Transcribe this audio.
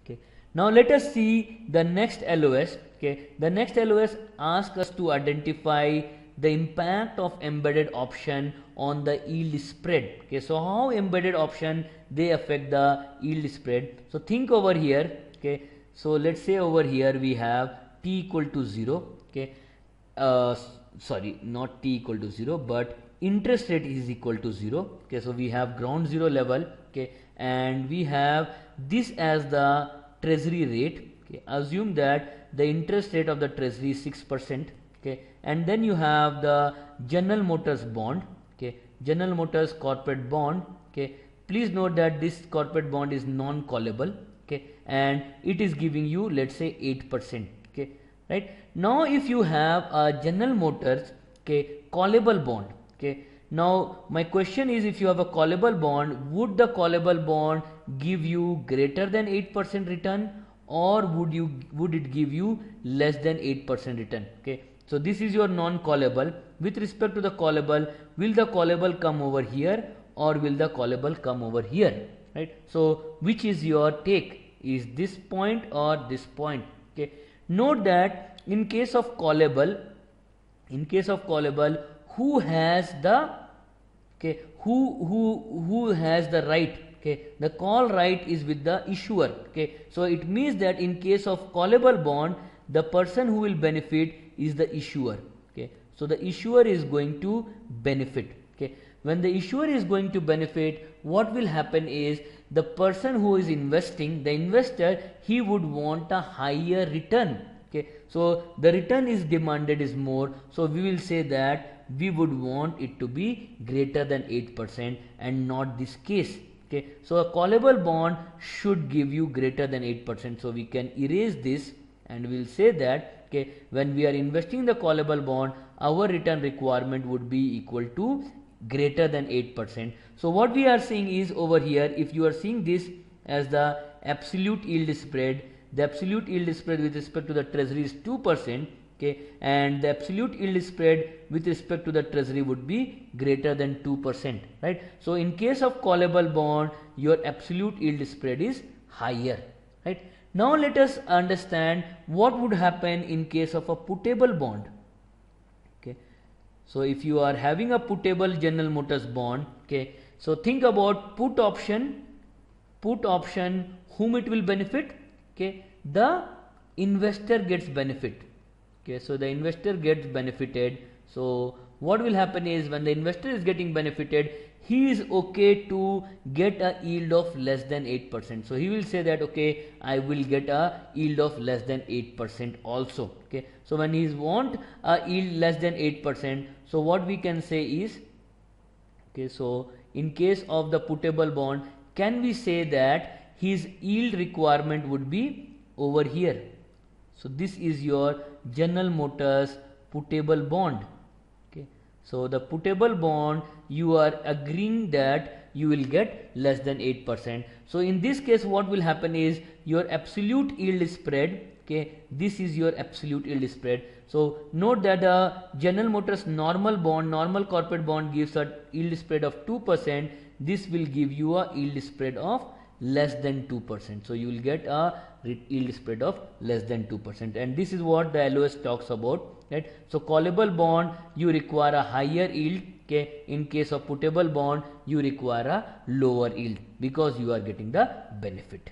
Okay. Now let us see the next LOS. Okay. The next LOS asks us to identify the impact of embedded option on the yield spread. Okay. So how embedded option they affect the yield spread. So think over here. Okay. So let's say over here we have t equal to 0. Okay. Sorry, not t equal to 0, but interest rate is equal to 0. Okay. So we have ground zero level. Okay. And we have this as the treasury rate. Okay. Assume that the interest rate of the treasury is 6%. Okay. And then you have the General Motors bond. Okay. General Motors corporate bond. Okay. Please note that this corporate bond is non-callable. Okay. And it is giving you, let's say, 8%. Okay. Right. Now if you have a General Motors, okay, callable bond. Okay. Now my question is, if you have a callable bond, would the callable bond give you greater than 8% return, or would it give you less than 8% return? Okay. So this is your non-callable. With respect to the callable, will the callable come over here, or will the callable come over here? Right. So which is your take? Is this point or this point? Okay. Note that in case of callable, who has the, okay, who has the right? Okay, the call right is with the issuer. Okay, so it means that in case of callable bond, the person who will benefit is the issuer. Okay, so the issuer is going to benefit. Okay, when the issuer is going to benefit, what will happen is the person who is investing, the investor, he would want a higher return. Okay, so the return is demanded is more, so we will say that we would want it to be greater than 8% and not this case. Okay, so a callable bond should give you greater than 8%, so we can erase this and we will say that, okay, when we are investing the callable bond, our return requirement would be equal to greater than 8%. So what we are seeing is over here, if you are seeing this as the absolute yield spread, the absolute yield spread with respect to the treasury is 2%. Okay, and the absolute yield spread with respect to the treasury would be greater than 2%. Right. So in case of callable bond, your absolute yield spread is higher. Right. Now let us understand what would happen in case of a puttable bond. Okay. So if you are having a puttable General Motors bond, okay, so think about put option, whom it will benefit? Okay, the investor gets benefit. Okay, so the investor gets benefited. So what will happen is, when the investor is getting benefited, he is okay to get a yield of less than 8%. So he will say that, okay, I will get a yield of less than 8% also. Okay, so when he want a yield less than 8%, so what we can say is, okay, so in case of the puttable bond, can we say that his yield requirement would be over here? So this is your General Motors puttable bond. Okay, so the puttable bond, you are agreeing that you will get less than 8%. So in this case, what will happen is your absolute yield spread. Okay, this is your absolute yield spread. So note that the General Motors normal bond, normal corporate bond gives a yield spread of 2%. This will give you a yield spread of less than 2%. So you will get a yield spread of less than 2%, and this is what the LOS talks about. Right. So callable bond, you require a higher yield. Okay, in case of puttable bond, you require a lower yield because you are getting the benefit.